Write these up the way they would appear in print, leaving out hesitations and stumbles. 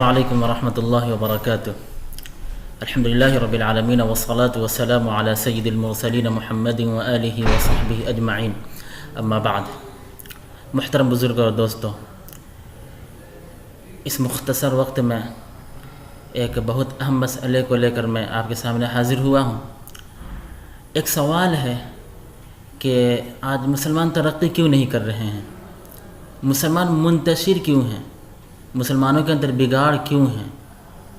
عليكم ورحمة الله وبركاته. الحمد لله رب العالمين والصلاة والسلام على سيد المرسلين محمد وآله وصحبه أجمعين. اما بعد، محترم بزرگ اور دوستو، اس مختصر وقت میں ایک بہت اہم مسئلے کو لے کر میں آپ کے سامنے حاضر ہوا ہوں۔ ایک سوال ہے کہ آج مسلمان ترقی کیوں نہیں کر رہے ہیں؟ مسلمان منتشر کیوں ہیں؟ مسلمانوں کے اندر بگاڑ کیوں ہے؟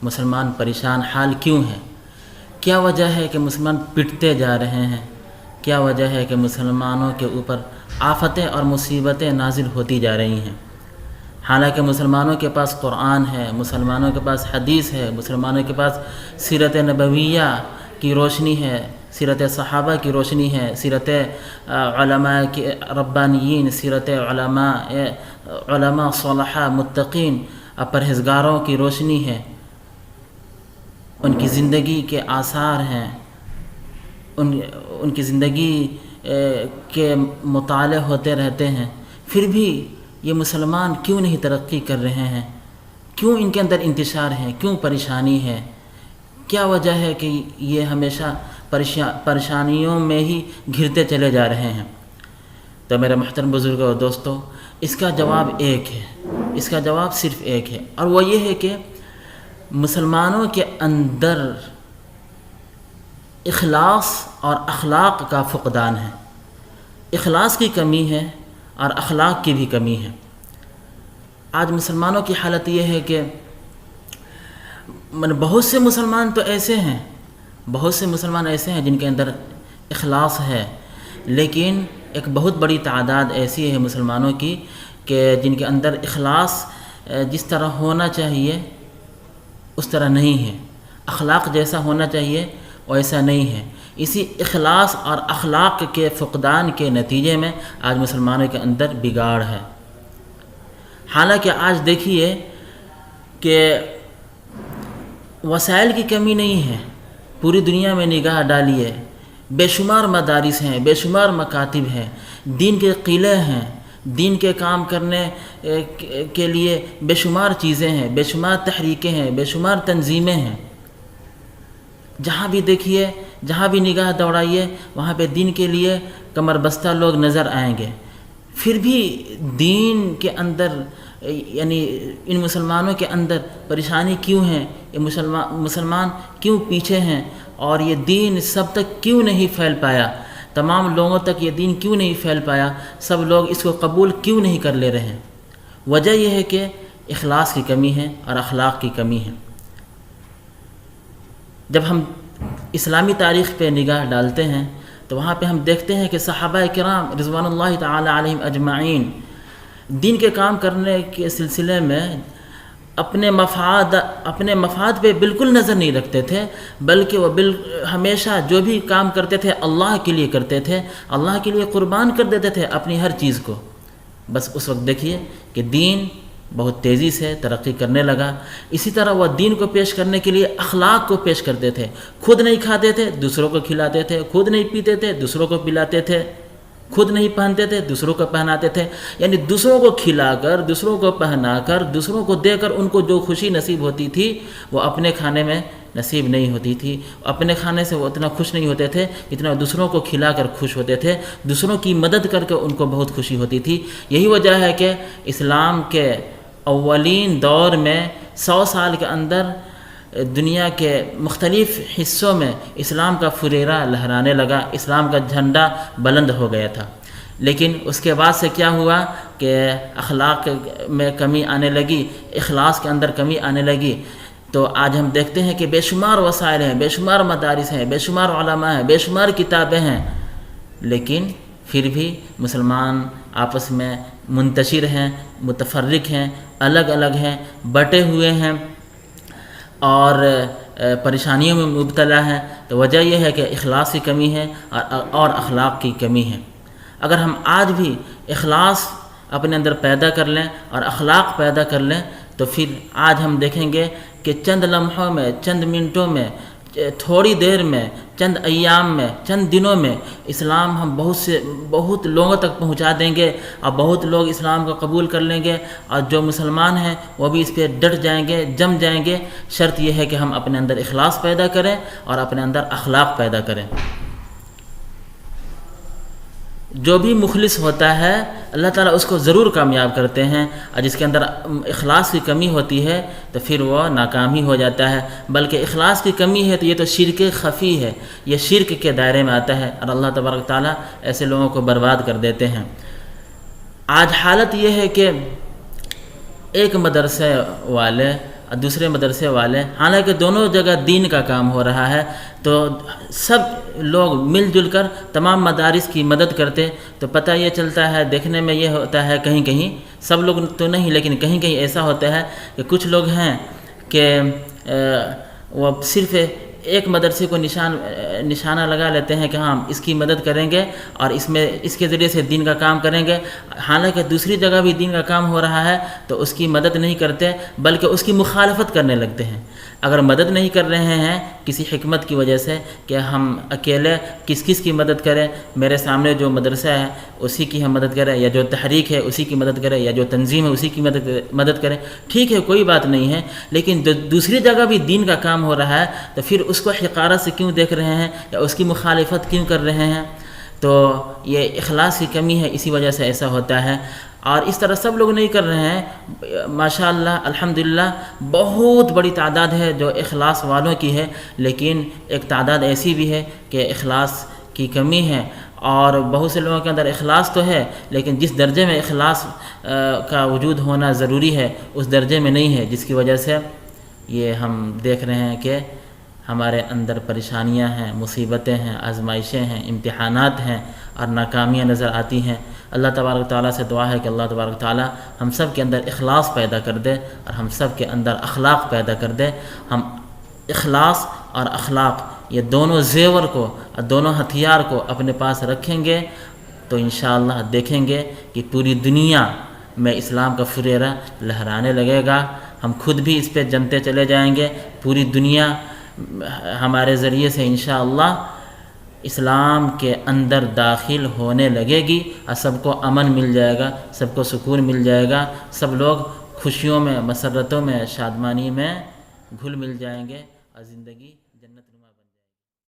مسلمان پریشان حال کیوں ہے؟ کیا وجہ ہے کہ مسلمان پٹتے جا رہے ہیں؟ کیا وجہ ہے کہ مسلمانوں کے اوپر آفتیں اور مصیبتیں نازل ہوتی جا رہی ہیں؟ حالانکہ مسلمانوں کے پاس قرآن ہے، مسلمانوں کے پاس حدیث ہے، مسلمانوں کے پاس سیرت نبویہ کی روشنی ہے، سیرت صحابہ کی روشنی ہے، سیرت علماء کی ربانیین، سیرت علماء صالحہ متقین پرہیزگاروں کی روشنی ہے، ان کی زندگی کے آثار ہیں، ان کی زندگی کے مطالعے ہوتے رہتے ہیں، پھر بھی یہ مسلمان کیوں نہیں ترقی کر رہے ہیں؟ کیوں ان کے اندر انتشار ہے؟ کیوں پریشانی ہے؟ کیا وجہ ہے کہ یہ ہمیشہ پریشانیوں میں ہی گھرتے چلے جا رہے ہیں؟ تو میرے محترم بزرگوں اور دوستو، اس کا جواب ایک ہے، اس کا جواب صرف ایک ہے، اور وہ یہ ہے کہ مسلمانوں کے اندر اخلاص اور اخلاق کا فقدان ہے۔ اخلاص کی کمی ہے اور اخلاق کی بھی کمی ہے۔ آج مسلمانوں کی حالت یہ ہے کہ بہت سے مسلمان تو ایسے ہیں، بہت سے مسلمان ایسے ہیں جن کے اندر اخلاص ہے، لیکن ایک بہت بڑی تعداد ایسی ہے مسلمانوں کی کہ جن کے اندر اخلاص جس طرح ہونا چاہیے اس طرح نہیں ہے، اخلاق جیسا ہونا چاہیے ویسا نہیں ہے۔ اسی اخلاص اور اخلاق کے فقدان کے نتیجے میں آج مسلمانوں کے اندر بگاڑ ہے۔ حالانکہ آج دیکھیے کہ وسائل کی کمی نہیں ہے، پوری دنیا میں نگاہ ڈالیے، بے شمار مدارس ہیں، بے شمار مکاتب ہیں، دین کے قلعے ہیں، دین کے کام کرنے کے لیے بے شمار چیزیں ہیں، بے شمار تحریکیں ہیں، بے شمار تنظیمیں ہیں۔ جہاں بھی دیکھیے، جہاں بھی نگاہ دوڑائیے، وہاں پہ دین کے لیے کمر بستہ لوگ نظر آئیں گے۔ پھر بھی دین کے اندر یعنی ان مسلمانوں کے اندر پریشانی کیوں ہے؟ یہ مسلمان کیوں پیچھے ہیں؟ اور یہ دین سب تک کیوں نہیں پھیل پایا؟ تمام لوگوں تک یہ دین کیوں نہیں پھیل پایا؟ سب لوگ اس کو قبول کیوں نہیں کر لے رہے ہیں؟ وجہ یہ ہے کہ اخلاص کی کمی ہے اور اخلاق کی کمی ہے۔ جب ہم اسلامی تاریخ پہ نگاہ ڈالتے ہیں تو وہاں پہ ہم دیکھتے ہیں کہ صحابہ کرام رضوان اللہ تعالی علیہم اجمعین دین کے کام کرنے کے سلسلے میں اپنے مفاد پہ بالکل نظر نہیں رکھتے تھے، بلکہ وہ ہمیشہ جو بھی کام کرتے تھے اللہ کے لیے کرتے تھے، اللہ کے لیے قربان کر دیتے تھے اپنی ہر چیز کو۔ بس اس وقت دیکھیے کہ دین بہت تیزی سے ترقی کرنے لگا۔ اسی طرح وہ دین کو پیش کرنے کے لیے اخلاق کو پیش کرتے تھے، خود نہیں کھاتے تھے دوسروں کو کھلاتے تھے، خود نہیں پیتے تھے دوسروں کو پلاتے تھے، خود نہیں پہنتے تھے دوسروں کو پہناتے تھے، یعنی دوسروں کو کھلا کر، دوسروں کو پہنا کر، دوسروں کو دے کر ان کو جو خوشی نصیب ہوتی تھی وہ اپنے کھانے میں نصیب نہیں ہوتی تھی۔ اپنے کھانے سے وہ اتنا خوش نہیں ہوتے تھے جتنا دوسروں کو کھلا کر خوش ہوتے تھے، دوسروں کی مدد کر کے ان کو بہت خوشی ہوتی تھی۔ یہی وجہ ہے کہ اسلام کے اولین دور میں 100 سال کے اندر دنیا کے مختلف حصوں میں اسلام کا فریرہ لہرانے لگا، اسلام کا جھنڈا بلند ہو گیا تھا۔ لیکن اس کے بعد سے کیا ہوا کہ اخلاق میں کمی آنے لگی، اخلاص کے اندر کمی آنے لگی۔ تو آج ہم دیکھتے ہیں کہ بے شمار وسائل ہیں، بے شمار مدارس ہیں، بے شمار علماء ہیں، بے شمار کتابیں ہیں، لیکن پھر بھی مسلمان آپس میں منتشر ہیں، متفرق ہیں، الگ الگ ہیں، بٹے ہوئے ہیں اور پریشانیوں میں مبتلا ہیں۔ تو وجہ یہ ہے کہ اخلاص کی کمی ہے اور اخلاق کی کمی ہے۔ اگر ہم آج بھی اخلاص اپنے اندر پیدا کر لیں اور اخلاق پیدا کر لیں تو پھر آج ہم دیکھیں گے کہ چند لمحوں میں، چند منٹوں میں، تھوڑی دیر میں، چند ایام میں، چند دنوں میں اسلام ہم بہت لوگوں تک پہنچا دیں گے، اور بہت لوگ اسلام کو قبول کر لیں گے، اور جو مسلمان ہیں وہ بھی اس پہ ڈٹ جائیں گے، جم جائیں گے۔ شرط یہ ہے کہ ہم اپنے اندر اخلاص پیدا کریں اور اپنے اندر اخلاق پیدا کریں۔ جو بھی مخلص ہوتا ہے اللہ تعالیٰ اس کو ضرور کامیاب کرتے ہیں، اور جس کے اندر اخلاص کی کمی ہوتی ہے تو پھر وہ ناکام ہی ہو جاتا ہے۔ بلکہ اخلاص کی کمی ہے تو یہ تو شرک خفی ہے، یہ شرک کے دائرے میں آتا ہے، اور اللہ تبارک تعالیٰ ایسے لوگوں کو برباد کر دیتے ہیں۔ آج حالت یہ ہے کہ ایک مدرسے والے اور دوسرے مدرسے والے، حالانکہ دونوں جگہ دین کا کام ہو رہا ہے، تو سب لوگ مل جل کر تمام مدارس کی مدد کرتے تو پتہ یہ چلتا ہے، دیکھنے میں یہ ہوتا ہے کہیں کہیں، سب لوگ تو نہیں لیکن کہیں کہیں ایسا ہوتا ہے کہ کچھ لوگ ہیں کہ وہ صرف ایک مدرسے کو نشانہ لگا لیتے ہیں کہ ہاں اس کی مدد کریں گے اور اس کے ذریعے سے دین کا کام کریں گے، حالانکہ دوسری جگہ بھی دین کا کام ہو رہا ہے تو اس کی مدد نہیں کرتے بلکہ اس کی مخالفت کرنے لگتے ہیں۔ اگر مدد نہیں کر رہے ہیں کسی حکمت کی وجہ سے کہ ہم اکیلے کس کی مدد کریں، میرے سامنے جو مدرسہ ہے اسی کی ہم مدد کریں، یا جو تحریک ہے اسی کی مدد کریں، یا جو تنظیم ہے اسی کی مدد کریں، ٹھیک ہے کوئی بات نہیں ہے، لیکن جو دوسری جگہ بھی دین کا کام ہو رہا ہے تو پھر اس کو حقارت سے کیوں دیکھ رہے ہیں یا اس کی مخالفت کیوں کر رہے ہیں؟ تو یہ اخلاص کی کمی ہے، اسی وجہ سے ایسا ہوتا ہے۔ اور اس طرح سب لوگ نہیں کر رہے ہیں، ماشاءاللہ الحمدللہ بہت بڑی تعداد ہے جو اخلاص والوں کی ہے، لیکن ایک تعداد ایسی بھی ہے کہ اخلاص کی کمی ہے، اور بہت سے لوگوں کے اندر اخلاص تو ہے لیکن جس درجے میں اخلاص کا وجود ہونا ضروری ہے اس درجے میں نہیں ہے، جس کی وجہ سے یہ ہم دیکھ رہے ہیں کہ ہمارے اندر پریشانیاں ہیں، مصیبتیں ہیں، آزمائشیں ہیں، امتحانات ہیں اور ناکامیاں نظر آتی ہیں۔ اللہ تبارک تعالیٰ سے دعا ہے کہ اللہ تبارک تعالیٰ ہم سب کے اندر اخلاص پیدا کر دے اور ہم سب کے اندر اخلاق پیدا کر دے۔ ہم اخلاص اور اخلاق یہ دونوں زیور کو اور دونوں ہتھیار کو اپنے پاس رکھیں گے تو انشاءاللہ دیکھیں گے کہ پوری دنیا میں اسلام کا فریرہ لہرانے لگے گا، ہم خود بھی اس پہ جمتے چلے جائیں گے، پوری دنیا ہمارے ذریعے سے انشاءاللہ اسلام کے اندر داخل ہونے لگے گی، اور سب کو امن مل جائے گا، سب کو سکون مل جائے گا، سب لوگ خوشیوں میں، مسرتوں میں، شادمانی میں گھل مل جائیں گے اور زندگی